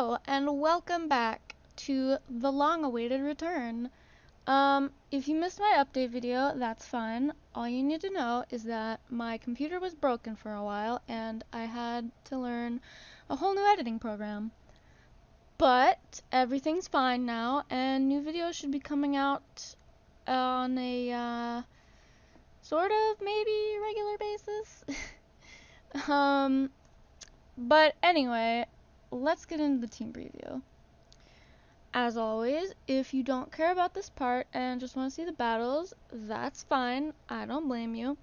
Hello, and welcome back to the long-awaited return. If you missed my update video, that's fine. All you need to know is that my computer was broken for a while, and I had to learn a whole new editing program. But everything's fine now, and new videos should be coming out on a, sort of, maybe, regular basis. But anyway, let's get into the team preview. As always, if you don't care about this part and just want to see the battles, that's fine. I don't blame you.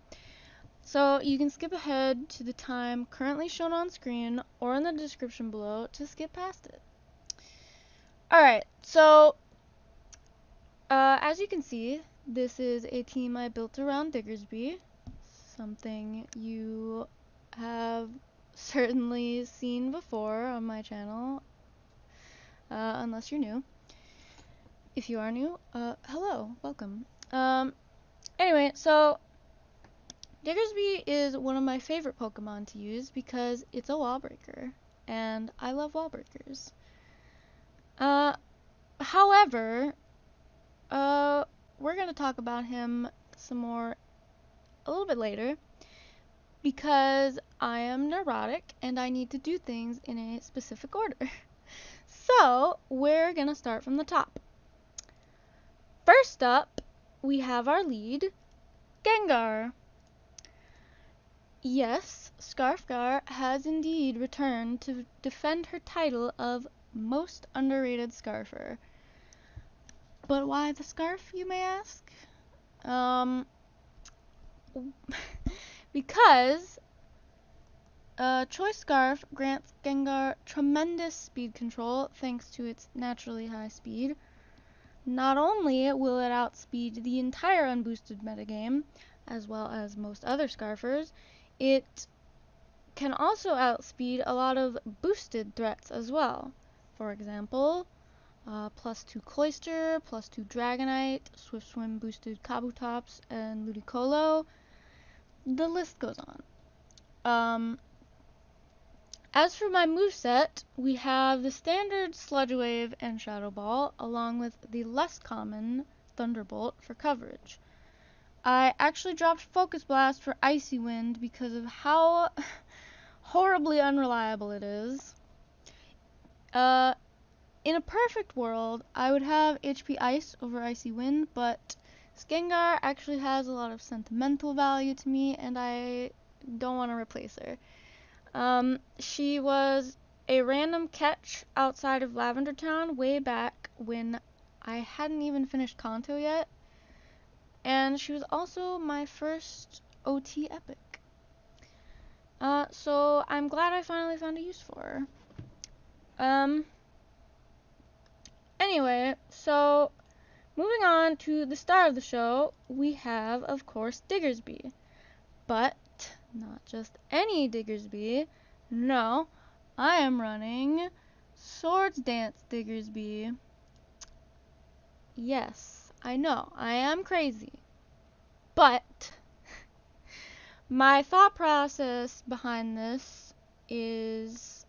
So you can skip ahead to the time currently shown on screen or in the description below to skip past it. Alright, so as you can see, this is a team I built around Diggersby, something you have certainly seen before on my channel, unless you're new. If you are new, hello, welcome. Anyway, so Diggersby is one of my favorite Pokemon to use because it's a wall breaker, and I love wall breakers. However, we're gonna talk about him some more a little bit later because I am neurotic and I need to do things in a specific order. So, we're gonna start from the top. First up, we have our lead, Gengar. Yes, Scarfgar has indeed returned to defend her title of most underrated Scarfer. But why the scarf, you may ask? Because Choice Scarf grants Gengar tremendous speed control thanks to its naturally high speed. Not only will it outspeed the entire unboosted metagame, as well as most other Scarfers, it can also outspeed a lot of boosted threats as well. For example, +2 Cloyster, +2 Dragonite, Swift Swim boosted Kabutops, and Ludicolo. The list goes on. As for my moveset, we have the standard Sludge Wave and Shadow Ball, along with the less common Thunderbolt for coverage. I actually dropped Focus Blast for Icy Wind because of how horribly unreliable it is. In a perfect world, I would have HP Ice over Icy Wind, but Gengar actually has a lot of sentimental value to me, and I don't want to replace her. She was a random catch outside of Lavender Town way back when I hadn't even finished Kanto yet, and she was also my first OT epic. So I'm glad I finally found a use for her. Anyway, so moving on to the star of the show, we have, of course, Diggersby. But not just any Diggersby. No, I am running Swords Dance Diggersby. Yes, I know, I am crazy. But my thought process behind this is,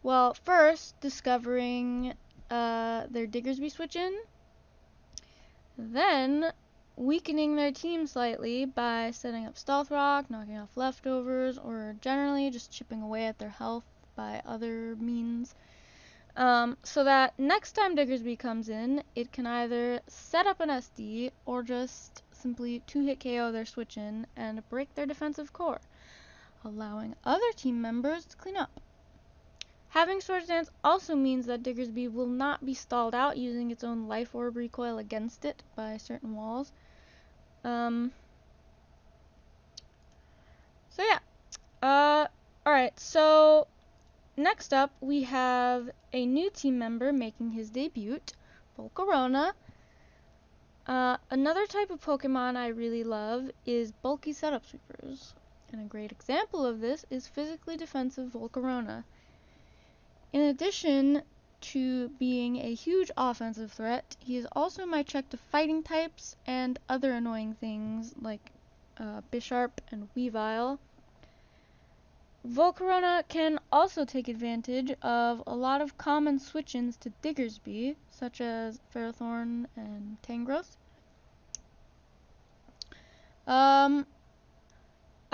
well, first discovering their Diggersby switch-in, then weakening their team slightly by setting up Stealth Rock, knocking off leftovers, or generally just chipping away at their health by other means, so that next time Diggersby comes in, it can either set up an SD or just simply 2-hit KO their switch-in and break their defensive core, allowing other team members to clean up. Having Swords Dance also means that Diggersby will not be stalled out using its own Life Orb recoil against it by certain walls. So yeah. Alright, so next up we have a new team member making his debut, Volcarona. Another type of Pokemon I really love is bulky setup sweepers, and a great example of this is physically defensive Volcarona. In addition to being a huge offensive threat, he is also my check to fighting types and other annoying things like Bisharp and Weavile. Volcarona can also take advantage of a lot of common switch-ins to Diggersby, such as Ferrothorn and Tangros.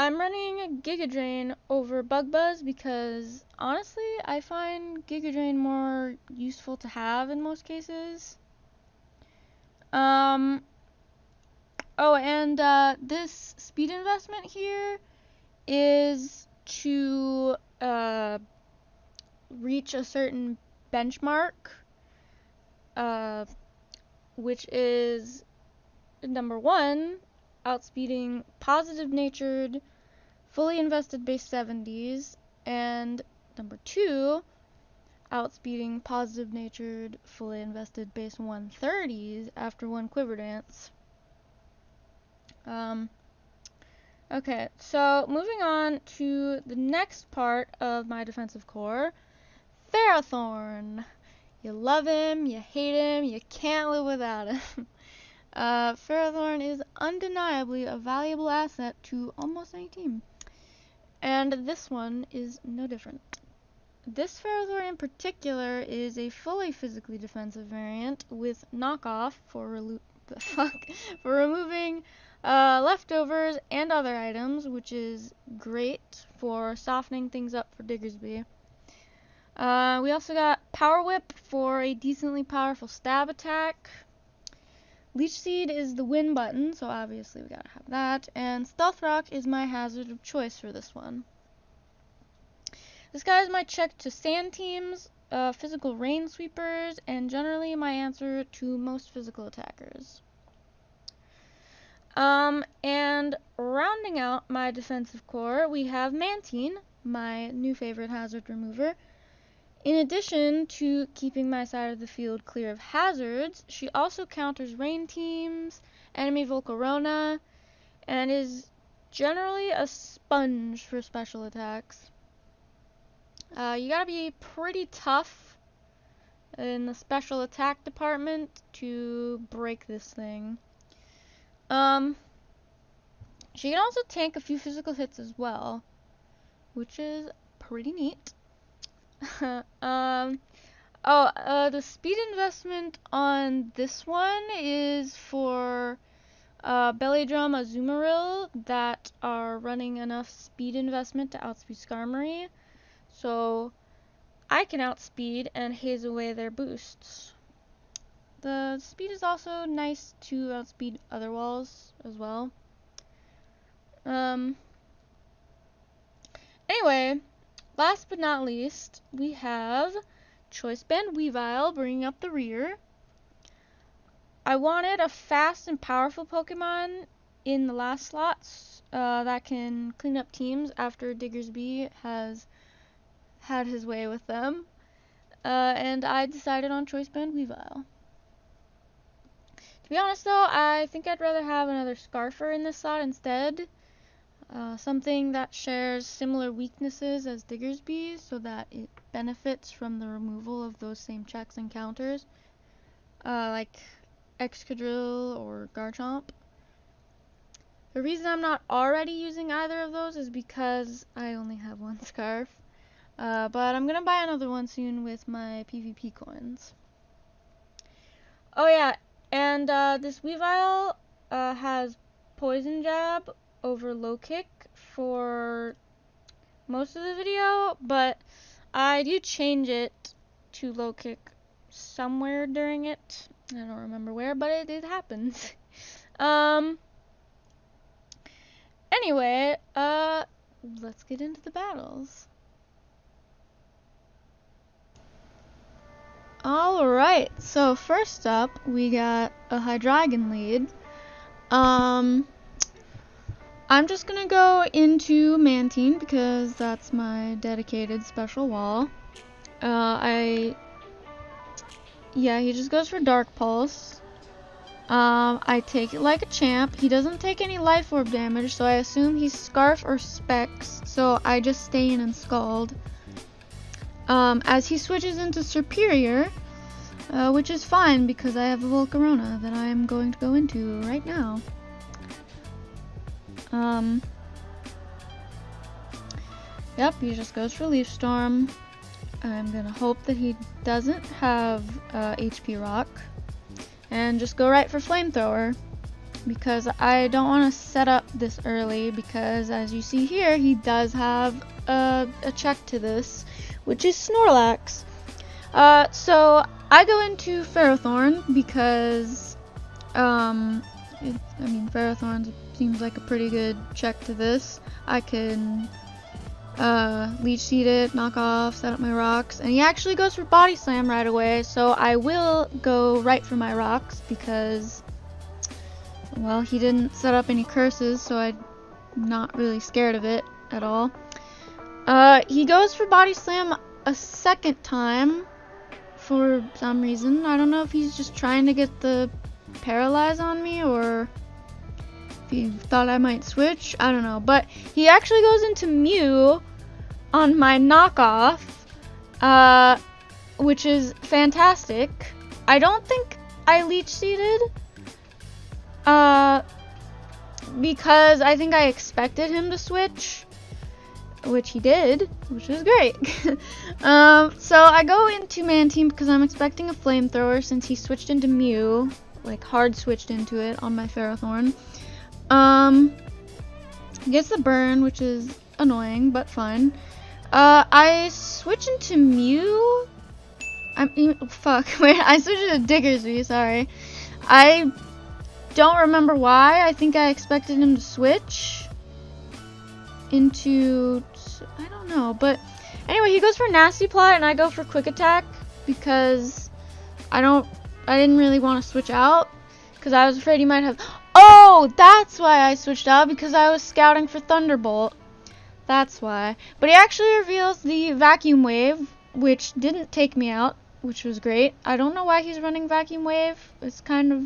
I'm running Giga Drain over Bug Buzz because, honestly, I find Giga Drain more useful to have in most cases. Oh, and this speed investment here is to reach a certain benchmark, which is number 1, outspeeding positive-natured, fully invested base 70s, and number 2, outspeeding positive-natured, fully invested base 130s after 1 Quiver Dance. Okay, so moving on to the next part of my defensive core, Ferrothorn. You love him, you hate him, you can't live without him. Ferrothorn is undeniably a valuable asset to almost any team. And this one is no different. This Ferrothorn in particular is a fully physically defensive variant with knockoff for removing leftovers and other items, which is great for softening things up for Diggersby. We also got Power Whip for a decently powerful stab attack. Leech Seed is the win button, so obviously we gotta have that. And Stealth Rock is my hazard of choice for this one. This guy is my check to sand teams, physical rain sweepers, and generally my answer to most physical attackers. And rounding out my defensive core, we have Mantine, my new favorite hazard remover. In addition to keeping my side of the field clear of hazards, she also counters rain teams, enemy Volcarona, and is generally a sponge for special attacks. You gotta be pretty tough in the special attack department to break this thing. She can also tank a few physical hits as well, which is pretty neat. The speed investment on this one is for Belly Drum Azumarill that are running enough speed investment to outspeed Skarmory, so I can outspeed and haze away their boosts. The speed is also nice to outspeed other walls as well. Anyway, last but not least, we have Choice Band Weavile bringing up the rear. I wanted a fast and powerful Pokemon in the last slots that can clean up teams after Diggersby has had his way with them. And I decided on Choice Band Weavile. To be honest though, I think I'd rather have another Scarfer in this slot instead. Something that shares similar weaknesses as Diggersby so that it benefits from the removal of those same checks and counters. Like Excadrill or Garchomp. The reason I'm not already using either of those is because I only have one Scarf. But I'm gonna buy another one soon with my PvP coins. Oh yeah, and this Weavile has Poison Jab over Low Kick for most of the video, but I do change it to Low Kick somewhere during it. I don't remember where, but it happens. Anyway, let's get into the battles. Alright, so first up, we got a Hydreigon lead. I'm just gonna go into Mantine because that's my dedicated special wall. He just goes for Dark Pulse. I take it like a champ. He doesn't take any Life Orb damage, so I assume he's Scarf or Specs, so I just stay in and Scald. As he switches into Superior, which is fine because I have a Volcarona that I'm going to go into right now. Yep, he just goes for Leaf Storm. I'm gonna hope that he doesn't have HP Rock. And just go right for Flamethrower. Because I don't want to set up this early, because as you see here, he does have a check to this, which is Snorlax. So I go into Ferrothorn because, Ferrothorn seems like a pretty good check to this. I can Leech Seed it, knock off, set up my rocks, and he actually goes for Body Slam right away, so I will go right for my rocks because, well, he didn't set up any curses, so I'm not really scared of it at all. He goes for Body Slam a second time for some reason. I don't know if he's just trying to get the Paralyze on me, or if he thought I might switch. I don't know. But he actually goes into Mew on my knockoff, which is fantastic. I don't think I Leech Seeded, because I think I expected him to switch, which he did, which is great. So I go into Mantine because I'm expecting a Flamethrower since he switched into Mew, like hard switched into it on my Ferrothorn. He gets the burn, which is annoying, but fine. I switch into Mew. I switched into Diggersby, sorry. I don't remember why. I think I expected him to switch into, I don't know, but anyway, he goes for Nasty Plot and I go for Quick Attack because I didn't really want to switch out because I was afraid he might have. Oh, that's why I switched out, because I was scouting for Thunderbolt. That's why. But he actually reveals the Vacuum Wave, which didn't take me out, which was great. I don't know why he's running Vacuum Wave. It's kind of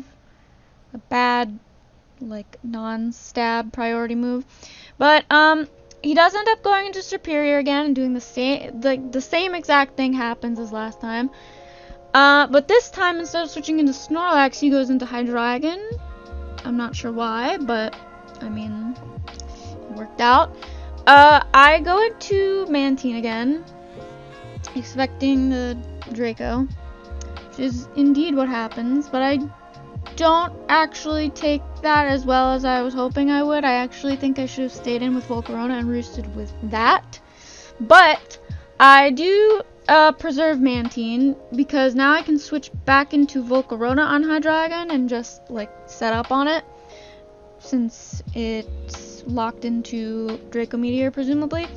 a bad, like, non-stab priority move. But he does end up going into Superior again and doing the same exact thing happens as last time. But this time, instead of switching into Snorlax, he goes into Hydreigon. I'm not sure why, but I mean, it worked out. I go into Mantine again, expecting the Draco, which is indeed what happens, but I don't actually take that as well as I was hoping I would. I actually think I should have stayed in with Volcarona and roosted with that. But I do preserve Mantine because now I can switch back into Volcarona on Hydreigon and just like set up on it since it's locked into Draco Meteor presumably.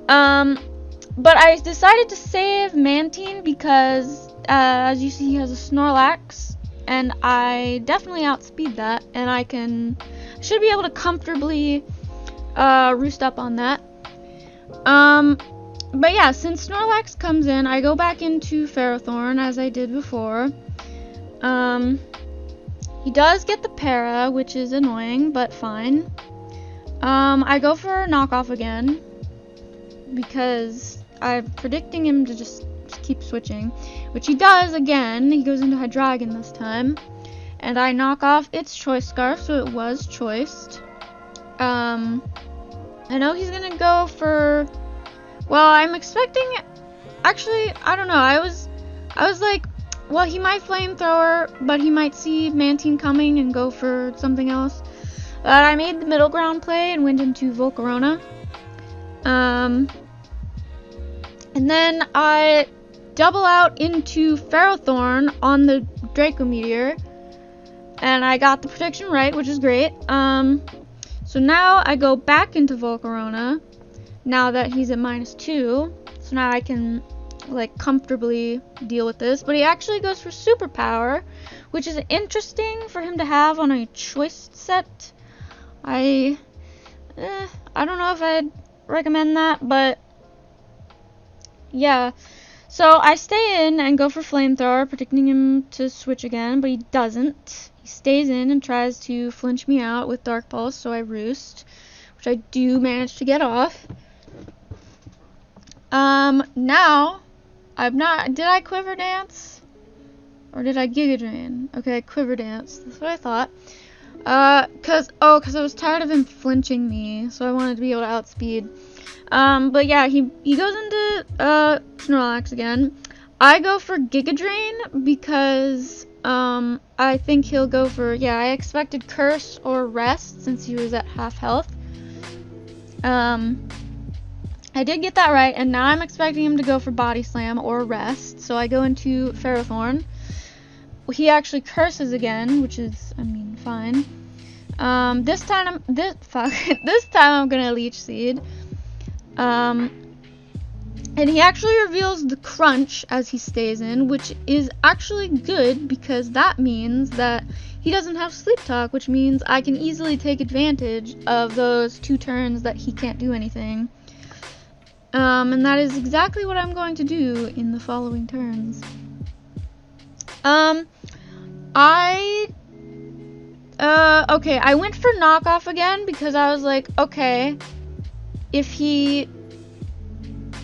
But I decided to save Mantine because as you see, he has a Snorlax and I definitely outspeed that, and I should be able to comfortably roost up on that. But yeah, since Snorlax comes in, I go back into Ferrothorn as I did before. He does get the Para, which is annoying, but fine. I go for Knockoff again because I'm predicting him to just keep switching, which he does again. He goes into Hydreigon this time, and I knock off its Choice Scarf, so it was choiced. I know he's gonna go for. Well, I'm expecting. Actually, I don't know. I was like, well, he might Flamethrower, but he might see Mantine coming and go for something else. But I made the middle ground play and went into Volcarona. And then I double out into Ferrothorn on the Draco Meteor, and I got the protection right, which is great. So now I go back into Volcarona, now that he's at -2, so now I can like comfortably deal with this. But he actually goes for Superpower, which is interesting for him to have on a choice set. I don't know if I'd recommend that, but yeah. So I stay in and go for Flamethrower, predicting him to switch again, but he doesn't. He stays in and tries to flinch me out with Dark Pulse, so I roost, which I do manage to get off. Now, did I Quiver Dance? Or did I Giga Drain? Okay, Quiver Dance, that's what I thought. Cause I was tired of him flinching me, so I wanted to be able to outspeed. But yeah, he goes into Snorlax again. I go for Giga Drain because I think he'll go for, yeah, I expected Curse or Rest since he was at half health. I did get that right, and now I'm expecting him to go for Body Slam or Rest, so I go into Ferrothorn. He actually curses again, which is, I mean, fine. This time I'm gonna Leech Seed. And he actually reveals the Crunch as he stays in, which is actually good because that means that he doesn't have Sleep Talk, which means I can easily take advantage of those 2 turns that he can't do anything. And that is exactly what I'm going to do in the following turns. Okay, I went for Knockoff again because I was like, okay, if he,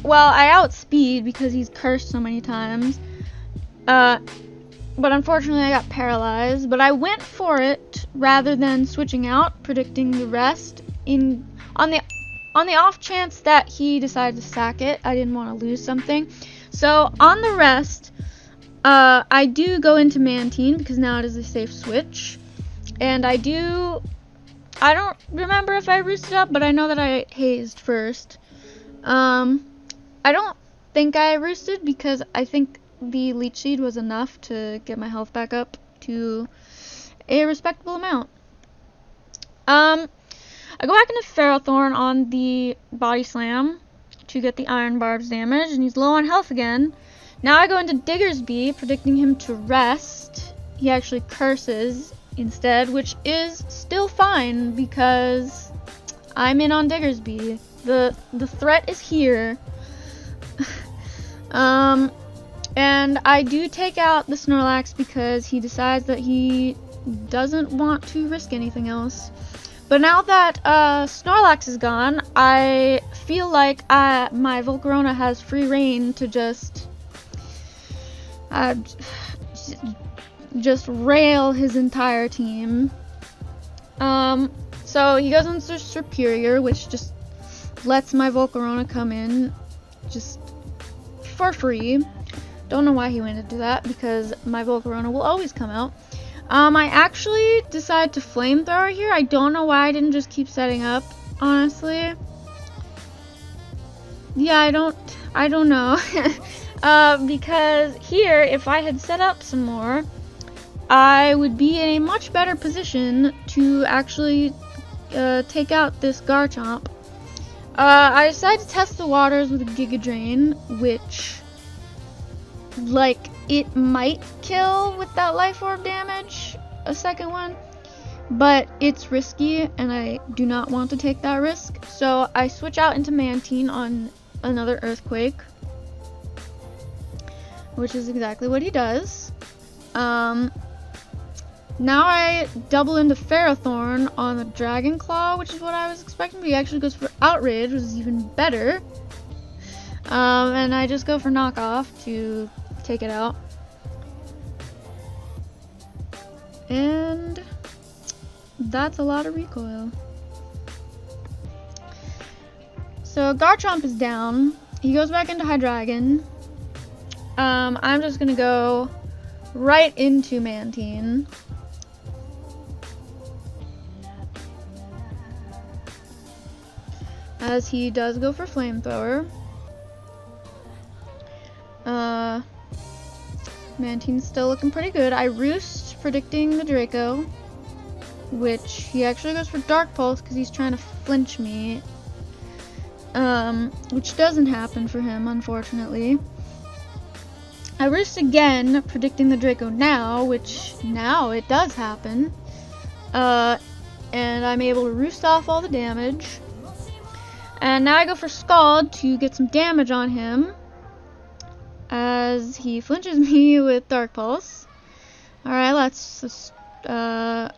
well, I outspeed because he's cursed so many times, but unfortunately I got paralyzed, but I went for it rather than switching out, predicting the rest on the off chance that he decided to sack it. I didn't want to lose something. So on the rest, I do go into Mantine because now it is a safe switch. And I don't remember if I roosted up, but I know that I hazed first. I don't think I roosted because I think the Leech Seed was enough to get my health back up to a respectable amount. I go back into Ferrothorn on the Body Slam to get the Iron Barbs damage, and he's low on health again. Now I go into Diggersby, predicting him to rest. He actually curses instead, which is still fine because I'm in on Diggersby. The threat is here. And I do take out the Snorlax because he decides that he doesn't want to risk anything else. But now that Snorlax is gone, I feel like my Volcarona has free reign to just rail his entire team. So he goes into Superior, which just lets my Volcarona come in just for free. Don't know why he went into that, because my Volcarona will always come out. I actually decided to Flamethrower here. I don't know why I didn't just keep setting up, honestly. Yeah, I don't know. Because here, if I had set up some more, I would be in a much better position to actually take out this Garchomp. I decided to test the waters with a Giga Drain, which, like, it might kill with that Life Orb damage, a second one, but it's risky and I do not want to take that risk. So I switch out into Mantine on another Earthquake, which is exactly what he does. Now I double into Ferrothorn on the Dragon Claw, which is what I was expecting, but he actually goes for Outrage, which is even better. And I just go for Knockoff to take it out. And that's a lot of recoil. So Garchomp is down. He goes back into Hydreigon. I'm just gonna go right into Mantine. As he does go for Flamethrower. Mantine's still looking pretty good. I Roost, predicting the Draco, which he actually goes for Dark Pulse because he's trying to flinch me, which doesn't happen for him, unfortunately. I Roost again, predicting the Draco now, which now it does happen, and I'm able to Roost off all the damage. And now I go for Scald to get some damage on him, as he flinches me with Dark Pulse. Alright, let's just, do I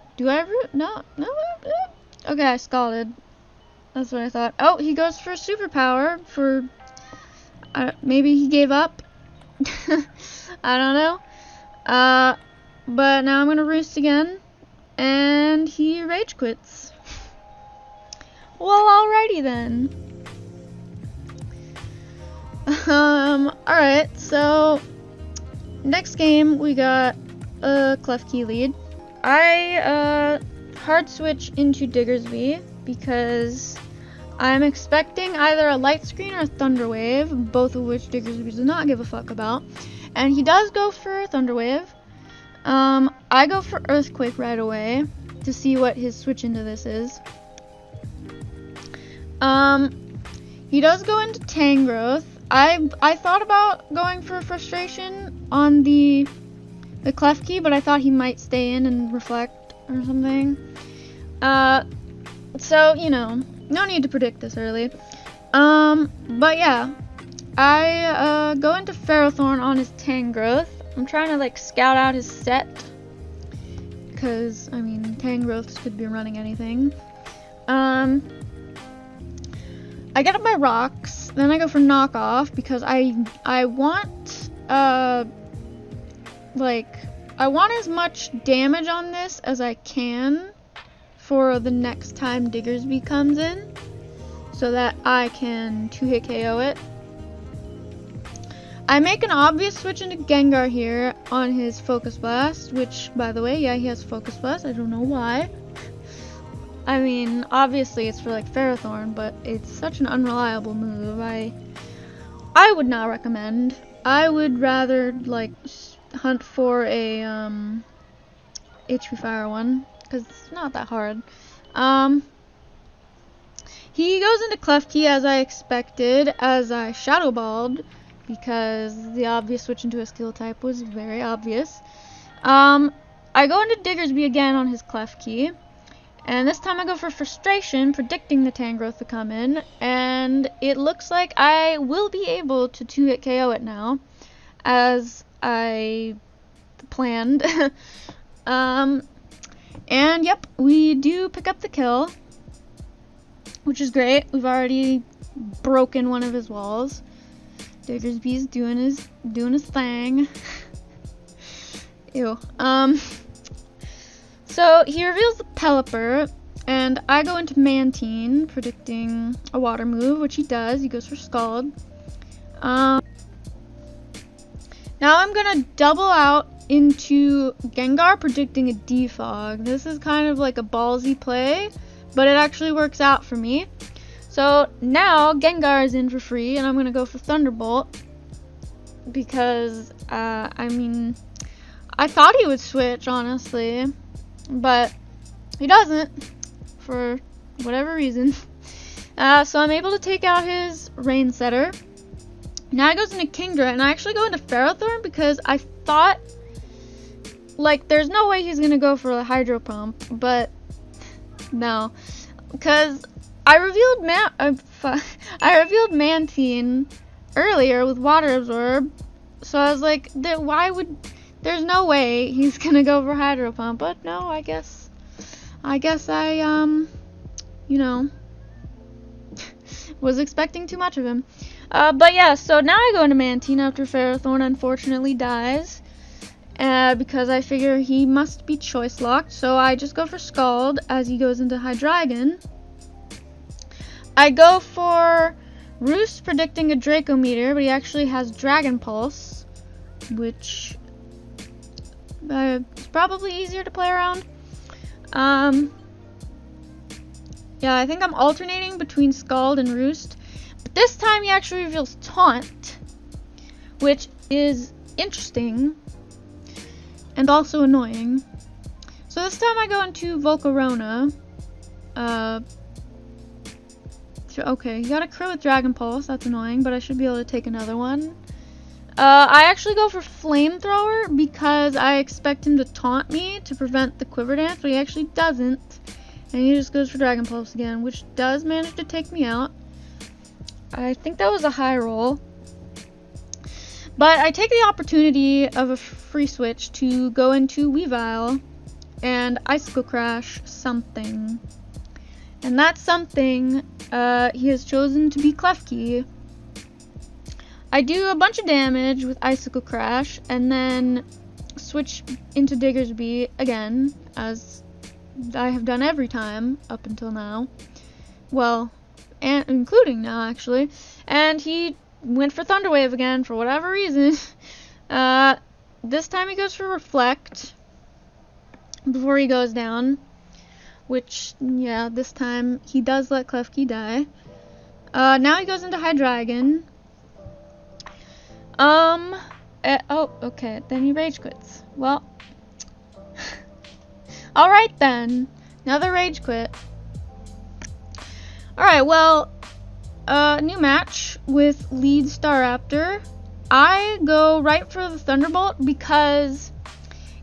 no, okay, I Scalded. That's what I thought. Oh, he goes for Superpower for, maybe he gave up. I don't know. But now I'm gonna Roost again, and he Rage Quits. Well, alrighty then. Alright, so next game we got a Clef Key lead. I hard switch into Diggersby because I'm expecting either a light screen or a thunder wave, both of which Diggersby does not give a fuck about. And he does go for thunder wave. I go for earthquake right away to see what his switch into this is. He does go into Tangrowth. I thought about going for frustration on the Clef Key, but I thought he might stay in and reflect or something. So, you know, no need to predict this early. But yeah, I go into Ferrothorn on his Tangrowth. I'm trying to like scout out his set, because I mean Tangrowths could be running anything. I get up my rocks, then I go for knockoff because I want I want as much damage on this as I can for the next time Diggersby comes in, so that I can 2-hit KO it. I make an obvious switch into Gengar here on his Focus Blast, which, by the way, yeah, he has Focus Blast. I don't know why. I mean, obviously it's for like Ferrothorn, but it's such an unreliable move. I would not recommend. I would rather like hunt for a HP Fire one, because it's not that hard. He goes into Clef Key as I expected, as I Shadow Balled, because the obvious switch into a skill type was very obvious. I go into Diggersby again on his Clef Key, and this time I go for frustration, predicting the Tangrowth to come in, and it looks like I will be able to 2-hit KO it now, as I planned. And yep, we do pick up the kill, which is great. We've already broken one of his walls. Diggersby's doing his thing. Ew. So he reveals the Pelipper, and I go into Mantine, predicting a water move, which he does. He goes for Scald. Now I'm gonna double out into Gengar, predicting a Defog. This is kind of like a ballsy play, but it actually works out for me. So now Gengar is in for free, and I'm gonna go for Thunderbolt because I mean, I thought he would switch, honestly, but he doesn't for whatever reason. So I'm able to take out his Rain Setter. Now he goes into Kingdra, and I actually go into Ferrothorn because I thought, like, there's no way he's gonna go for a Hydro Pump, but no, because I revealed Mantine earlier with Water Absorb, so I was like, there's no way he's gonna go for Hydro Pump, but no, I guess I you know, was expecting too much of him. But yeah, so now I go into Mantine after Ferrothorn unfortunately dies, because I figure he must be choice locked, so I just go for Scald as he goes into Hydreigon. I go for Roost, predicting a Draco Meteor, but he actually has Dragon Pulse, which is probably easier to play around. Yeah, I think I'm alternating between Scald and Roost, but this time he actually reveals Taunt, which is interesting and also annoying. So this time I go into Volcarona. Okay, he got a crit with Dragon Pulse, that's annoying, but I should be able to take another one. I actually go for Flamethrower because I expect him to taunt me to prevent the Quiver Dance, but he actually doesn't. And he just goes for Dragon Pulse again, which does manage to take me out. I think that was a high roll. But I take the opportunity of a free switch to go into Weavile and Icicle Crash something. And that something, he has chosen to be Clef Key. I do a bunch of damage with Icicle Crash, and then switch into Diggersby again, as I have done every time up until now. Well, and including now, actually. And he went for Thunderwave again for whatever reason. This time he goes for Reflect before he goes down. Which, yeah, this time he does let Klefki die. Now he goes into Hydreigon. Oh, okay, then he Rage Quits. Well, alright then. Another Rage Quit. Alright, well, new match with lead Staraptor. I go right for the Thunderbolt because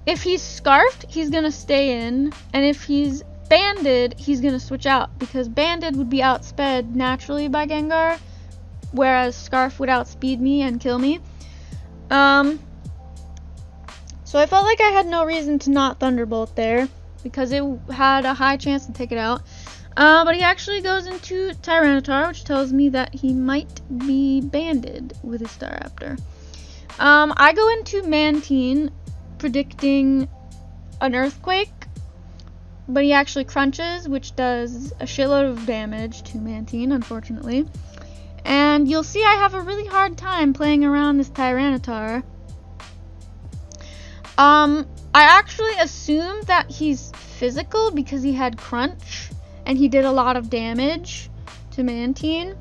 if he's Scarfed, he's gonna stay in, and if he's Banded, he's gonna switch out, because Banded would be outsped naturally by Gengar, whereas Scarf would outspeed me and kill me. So I felt like I had no reason to not Thunderbolt there, because it had a high chance to take it out. But he actually goes into Tyranitar, which tells me that he might be banded with his Staraptor. I go into Mantine, predicting an Earthquake, but he actually crunches, which does a shitload of damage to Mantine, unfortunately. And you'll see I have a really hard time playing around this Tyranitar. I actually assumed that he's physical because he had Crunch, and he did a lot of damage to Mantine.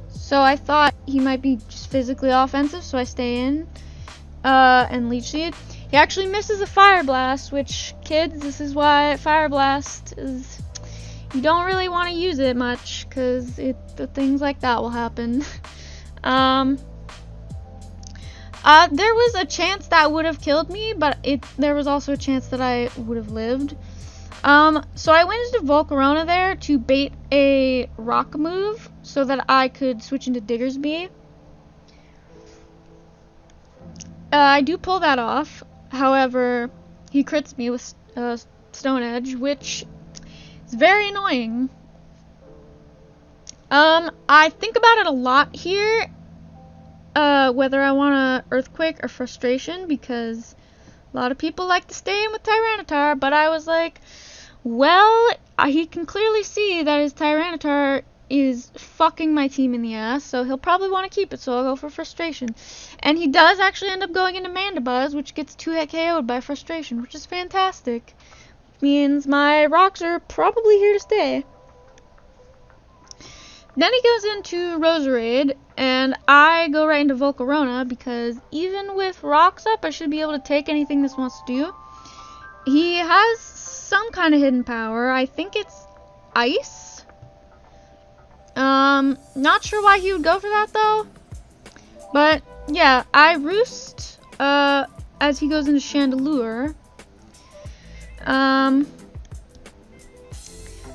So I thought he might be just physically offensive, so I stay in and Leech Seed. He actually misses a Fire Blast, which, kids, this is why Fire Blast is... You don't really want to use it much, because things like that will happen. There was a chance that would have killed me, but there was also a chance that I would have lived. So I went into Volcarona there to bait a rock move so that I could switch into Diggersby. I do pull that off. However, he crits me with Stone Edge, which is very annoying. I think about it a lot here, whether I want to Earthquake or Frustration, because a lot of people like to stay in with Tyranitar, but I was like, well, he can clearly see that his Tyranitar is fucking my team in the ass, so he'll probably want to keep it, so I'll go for Frustration. And he does actually end up going into Mandibuzz, which gets 2-hit KO'd by Frustration, which is fantastic. Means my rocks are probably here to stay. Then he goes into Roserade, and I go right into Volcarona, because even with rocks up, I should be able to take anything this wants to do. He has some kind of hidden power. I think it's Ice. Not sure why he would go for that, though. But, yeah, I Roost, as he goes into Chandelure.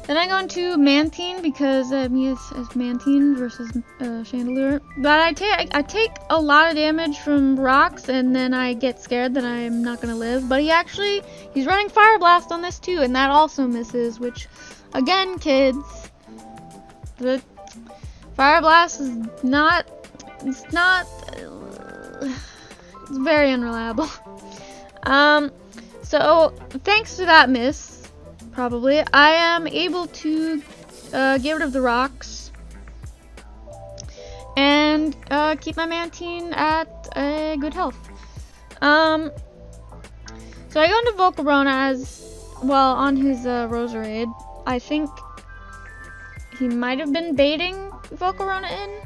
Then I go into Mantine because me as Mantine versus Chandelure. But I take a lot of damage from rocks, and then I get scared that I'm not gonna live. But he's running Fire Blast on this too, and that also misses. Which, again, kids, the Fire Blast is not. It's very unreliable. So thanks to that miss, probably, I am able to get rid of the rocks and keep my Mantine at a good health. So I go into Volcarona as well on his Roserade. I think he might have been baiting Volcarona in.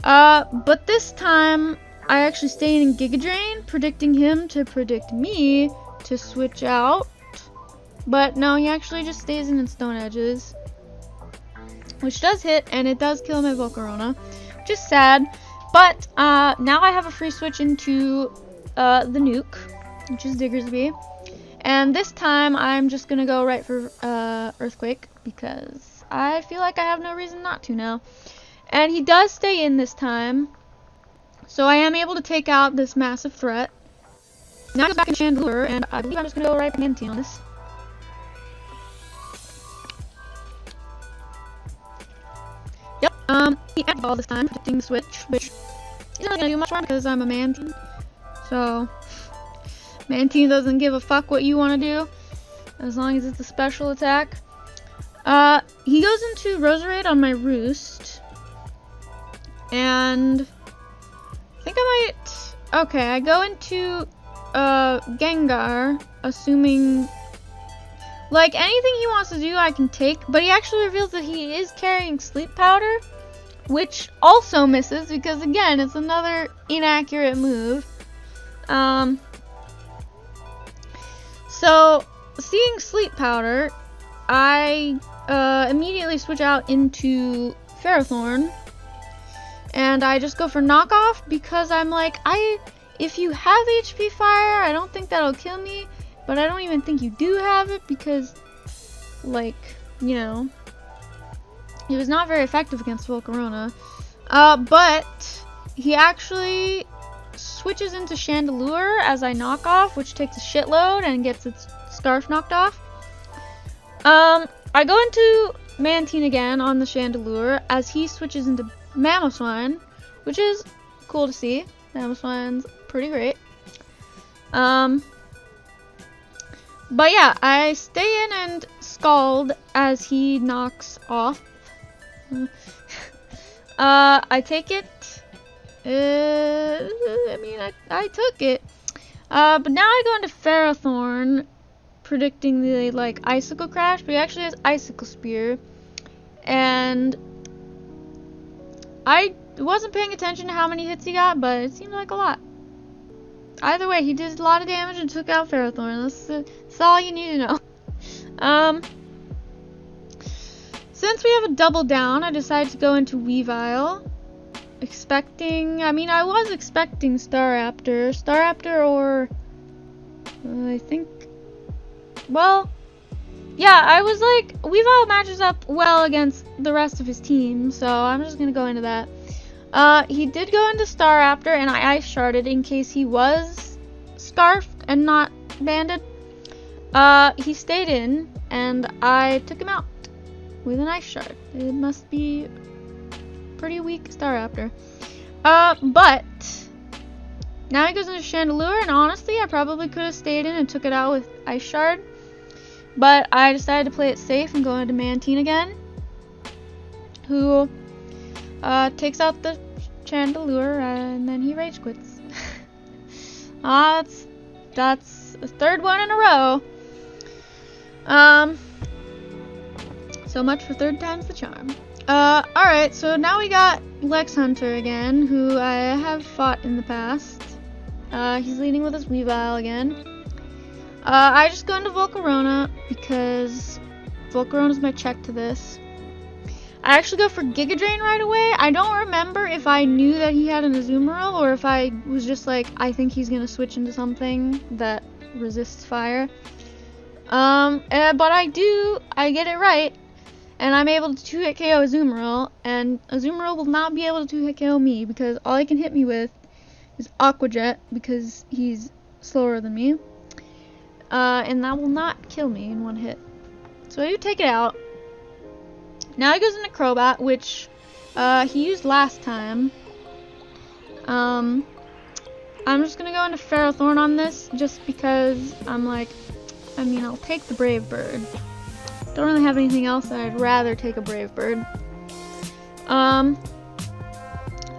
But this time I actually stay in Giga Drain, predicting him to predict me to switch out. But no, he actually just stays in Stone Edges, which does hit, and it does kill my Volcarona, which is sad. But now I have a free switch into the nuke, which is Diggersby. And this time I'm just gonna go right for Earthquake, because I feel like I have no reason not to now. And he does stay in this time, so I am able to take out this massive threat. Now I go back in Chandelure, and I believe I'm just gonna go right for Mantine on this. Yep, he anti-ball this time, predicting the switch, which isn't really gonna do much more because I'm a Mantine. So, Mantine doesn't give a fuck what you want to do, as long as it's a special attack. He goes into Roserade on my Roost. And I think I might, okay, I go into Gengar, assuming, like, anything he wants to do I can take, but he actually reveals that he is carrying sleep powder, which also misses because, again, it's another inaccurate move. So, seeing sleep powder, I immediately switch out into Ferrothorn, and I just go for knockoff because I'm like, if you have HP fire, I don't think that'll kill me, but I don't even think you do have it because, like, you know, it was not very effective against Volcarona. But he actually switches into Chandelure as I knock off, which takes a shitload and gets its scarf knocked off. I go into Mantine again on the Chandelure as he switches into Mamoswine, which is cool to see. Mamoswine's pretty great. But yeah, I stay in and Scald as he knocks off. I take it. I mean, I took it. But now I go into Ferrothorn, predicting the, like, Icicle Crash, but he actually has Icicle Spear. And I wasn't paying attention to how many hits he got, but it seemed like a lot. Either way, he did a lot of damage and took out Ferrothorn. That's all you need to know. Since we have a double down, I decided to go into Weavile. I was expecting Staraptor or, I think, well, yeah, I was like, Weavile matches up well against the rest of his team, so I'm just gonna go into that. He did go into Staraptor, and I Ice Sharded in case he was Scarfed and not banded. He stayed in, and I took him out with an Ice Shard. It must be pretty weak Staraptor. But now he goes into Chandelure, and honestly, I probably could have stayed in and took it out with Ice Shard, but I decided to play it safe and go into Mantine again, who takes out the Chandelure, and then he rage quits. That's a third one in a row. So much for third time's the charm. Alright, so now we got Lex Hunter again, who I have fought in the past. He's leading with his Weavile again. I just go into Volcarona because Volcarona's my check to this. I actually go for Giga Drain right away. I don't remember if I knew that he had an Azumarill or if I was just like, I think he's gonna switch into something that resists fire. But I get it right. And I'm able to 2-hit KO Azumarill, and Azumarill will not be able to 2-hit KO me because all he can hit me with is Aqua Jet because he's slower than me. And that will not kill me in one hit. So I do take it out. Now he goes into Crobat, which he used last time. I'm just gonna go into Ferrothorn on this just because I'm like, I'll take the Brave Bird. Don't really have anything else that I'd rather take a Brave Bird. I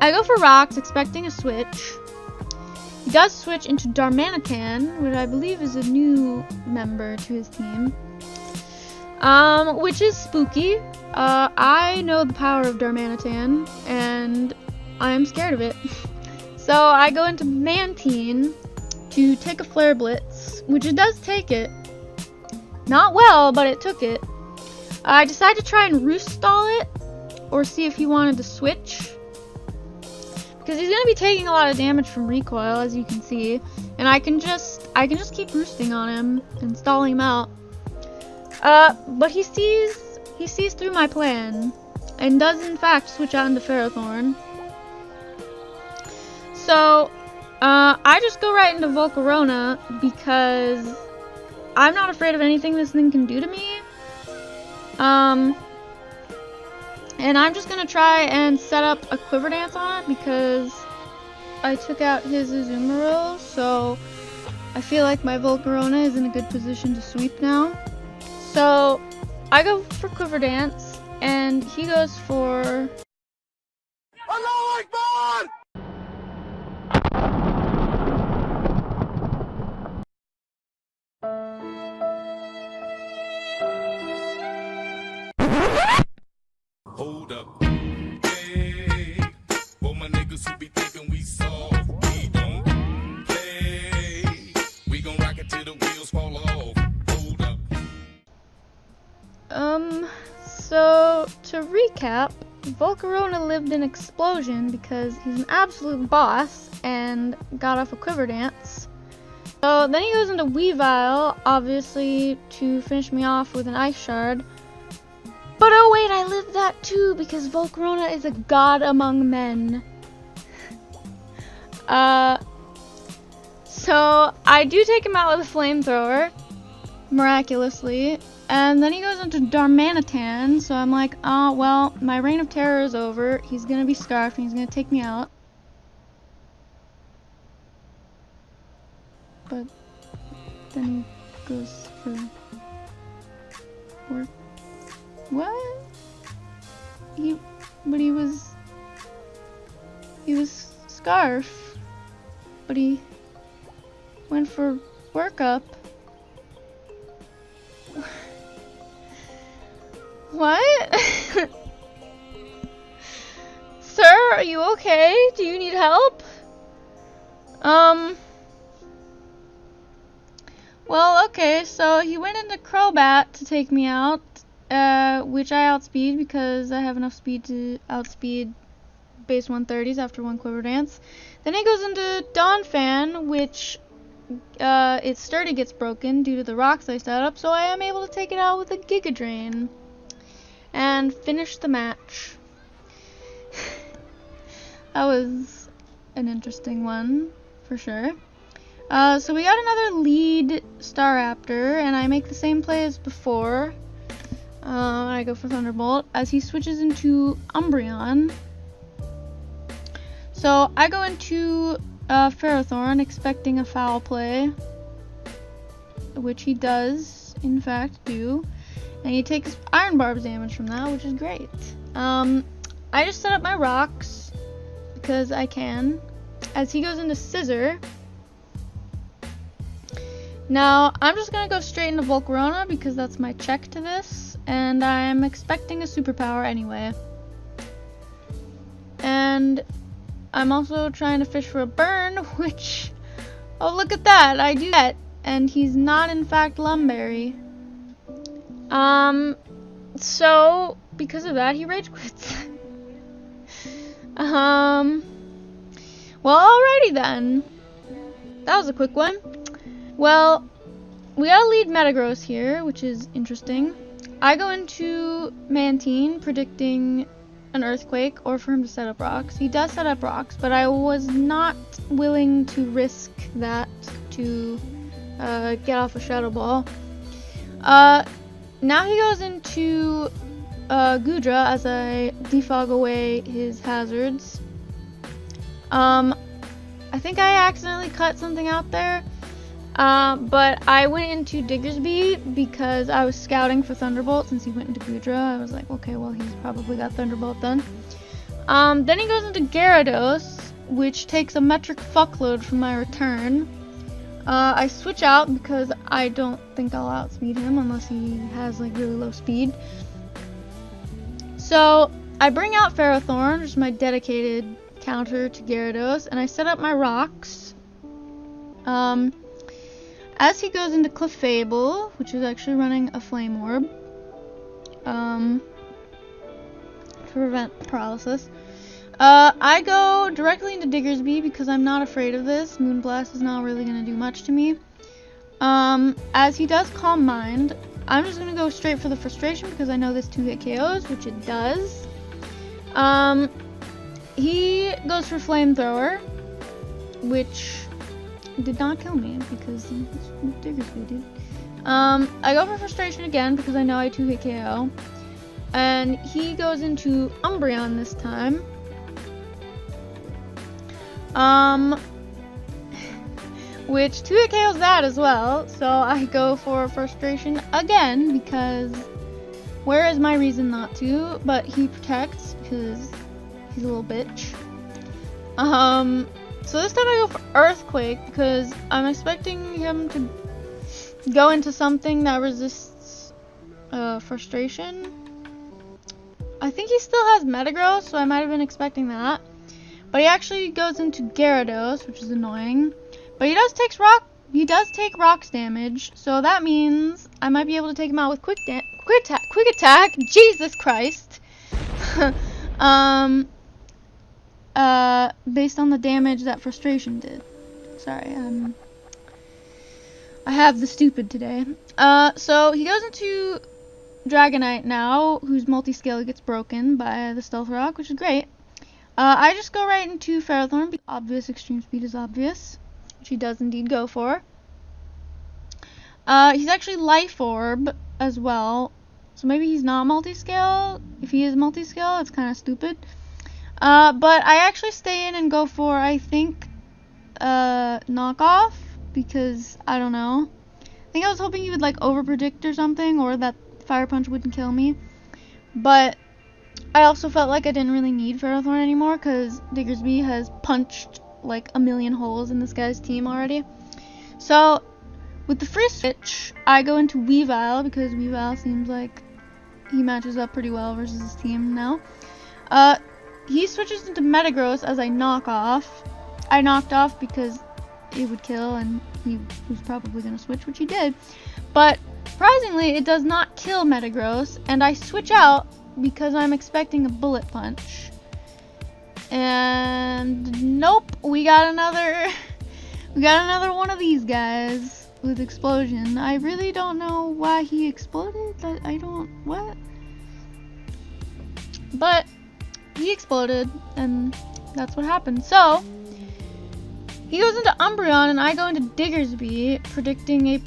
go for Rocks, expecting a switch. He does switch into Darmanitan, which I believe is a new member to his team. Which is spooky. I know the power of Darmanitan, and I'm scared of it. So I go into Mantine to take a Flare Blitz, which it does take it. Not well, but it took it. I decided to try and Roost Stall it, or see if he wanted to switch. Because he's going to be taking a lot of damage from recoil, as you can see. And I can just keep roosting on him and stalling him out. But he sees through my plan, and does in fact switch out into Ferrothorn. So, I just go right into Volcarona because I'm not afraid of anything this thing can do to me. And I'm just gonna try and set up a Quiver Dance on it because I took out his Azumarill, so I feel like my Volcarona is in a good position to sweep now. So I go for Quiver Dance, and he goes for... Allahu recap, Volcarona lived an explosion because he's an absolute boss and got off a quiver dance. So then he goes into Weavile, obviously to finish me off with an ice shard. But oh wait, I lived that too because Volcarona is a god among men. So I do take him out with a flamethrower, miraculously, and then he goes into Darmanitan, so I'm like, oh well, my reign of terror is over, he's gonna be scarfed and he's gonna take me out. But then he goes for work. What? He was scarf, but he went for workup. What? Sir, are you okay? Do you need help? Well, okay, so he went into Crobat to take me out, which I outspeed because I have enough speed to outspeed base 130s after one quiver dance. Then he goes into Donphan, which its sturdy gets broken due to the rocks I set up, so I am able to take it out with a Giga Drain and finish the match. That was an interesting one, for sure. So we got another lead Staraptor, and I make the same play as before. I go for Thunderbolt as he switches into Umbreon. So I go into Ferrothorn expecting a foul play, which he does in fact do, and he takes Iron Barb's damage from that, which is great. I just set up my rocks because I can as he goes into Scissor. Now I'm just gonna go straight into Volcarona because that's my check to this, and I'm expecting a superpower anyway. And I'm also trying to fish for a burn, which, oh look at that, I do that, and he's not in fact Lumberry. So because of that he rage quits. Well, alrighty then. That was a quick one. Well, we got a lead Metagross here, which is interesting. I go into Mantine predicting an earthquake or for him to set up rocks. He does set up rocks, but I was not willing to risk that to get off a Shadow Ball. Now he goes into Goodra as I defog away his hazards. I think I accidentally cut something out there. But I went into Diggersby because I was scouting for Thunderbolt since he went into Goodra. I was like, okay, well, he's probably got Thunderbolt then. Then he goes into Gyarados, which takes a metric fuckload from my return. I switch out because I don't think I'll outspeed him unless he has like really low speed. So I bring out Ferrothorn, which is my dedicated counter to Gyarados, and I set up my rocks. As he goes into Clefable, which is actually running a Flame Orb, to prevent paralysis, I go directly into Diggersby because I'm not afraid of this. Moonblast is not really going to do much to me. As he does Calm Mind, I'm just going to go straight for the Frustration because I know this 2-hit KOs, which it does. He goes for Flamethrower, which did not kill me because Diggersby did. I go for Frustration again because I know I 2-hit KO. And he goes into Umbreon this time. Which 2-hit KOs that as well. So I go for Frustration again because where is my reason not to? But he protects because he's a little bitch. So this time I go for Earthquake because I'm expecting him to go into something that resists Frustration. I think he still has Metagross, so I might have been expecting that. But he actually goes into Gyarados, which is annoying. But he does take rocks damage, so that means I might be able to take him out with quick attack. Jesus Christ. Based on the damage that Frustration did. Sorry, I have the stupid today. So he goes into Dragonite now, whose multi-scale gets broken by the Stealth Rock, which is great. I just go right into Ferrothorn, because obvious extreme speed is obvious, which he does indeed go for. He's actually Life Orb as well, so maybe he's not multi-scale. If he is multi-scale, it's kind of stupid. But I actually stay in and go for, I think, Knockoff, because, I don't know. I think I was hoping he would, like, over-predict or something, or that Fire Punch wouldn't kill me. But I also felt like I didn't really need Ferrothorn anymore, because Diggersby has punched, like, a million holes in this guy's team already. So, with the free switch, I go into Weavile, because Weavile seems like he matches up pretty well versus his team now. He switches into Metagross as I knock off. I knocked off because it would kill, and he was probably going to switch, which he did. But, surprisingly, it does not kill Metagross, and I switch out because I'm expecting a Bullet Punch. And, nope, we got another one of these guys with Explosion. I really don't know why he exploded. What? But he exploded, and that's what happened. So, he goes into Umbreon, and I go into Diggersby, predicting a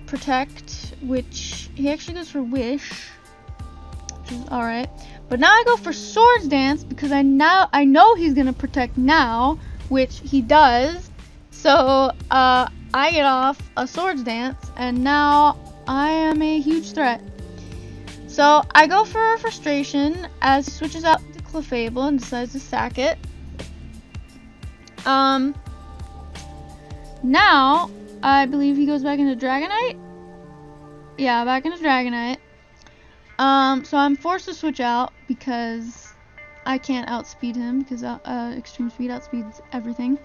Protect, which he actually goes for Wish, which is alright. But now I go for Swords Dance, because I know he's gonna Protect now, which he does. So, I get off a Swords Dance, and now I am a huge threat. So, I go for Frustration, as he switches out to Clefable and decides to sack it. Now, I believe he goes back into Dragonite? Yeah, back into Dragonite. So I'm forced to switch out because I can't outspeed him, because Extreme Speed outspeeds everything.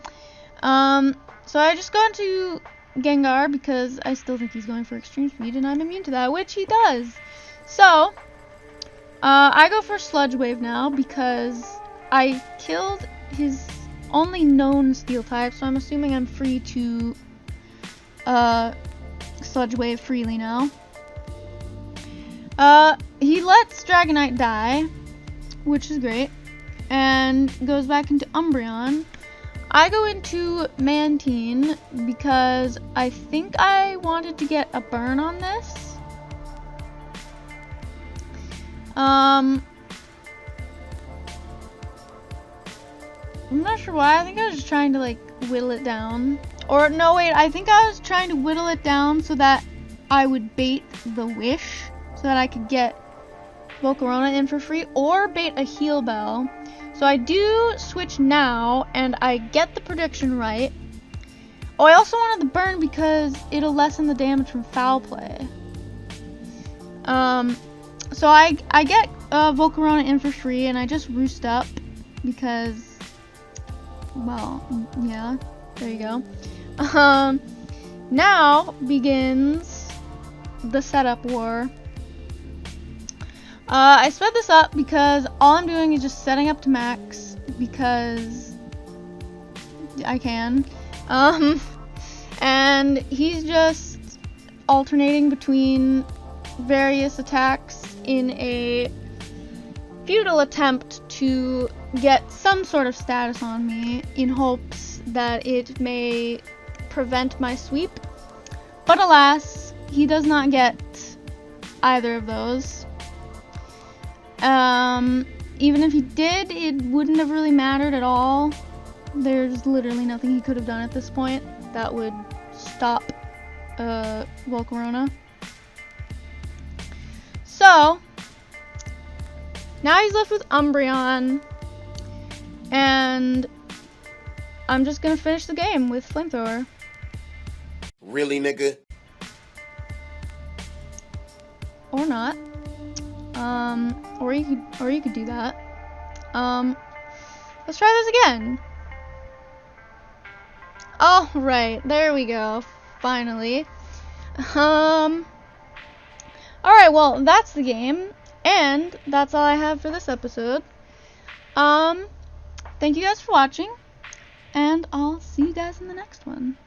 So I just go into Gengar because I still think he's going for Extreme Speed, and I'm immune to that, which he does. So, I go for Sludge Wave now because I killed his only known Steel type, so I'm assuming I'm free to Sludge Wave freely now. He lets Dragonite die, which is great, and goes back into Umbreon. I go into Mantine because I think I wanted to get a burn on this. I'm not sure why. I think I was just trying to, like, whittle it down. Or, no, wait. I think I was trying to whittle it down so that I would bait the Wish, so that I could get Volcarona in for free, or bait a Heal Bell. So I do switch now, and I get the prediction right. Oh, I also wanted the burn because it'll lessen the damage from Foul Play. So I get Volcarona in for free, and I just roost up because, well, yeah, there you go. Now begins the setup war. I sped this up because all I'm doing is just setting up to max because I can. And he's just alternating between various attacks in a futile attempt to get some sort of status on me in hopes that it may prevent my sweep. But alas, he does not get either of those. Even if he did, it wouldn't have really mattered at all. There's literally nothing he could have done at this point that would stop Volcarona. So, now he's left with Umbreon, and I'm just gonna finish the game with Flamethrower. Really, nigga? Or not. Or you could do that. Let's try this again. Oh, right, there we go. Finally. Alright, well, that's the game. And that's all I have for this episode. Thank you guys for watching, and I'll see you guys in the next one.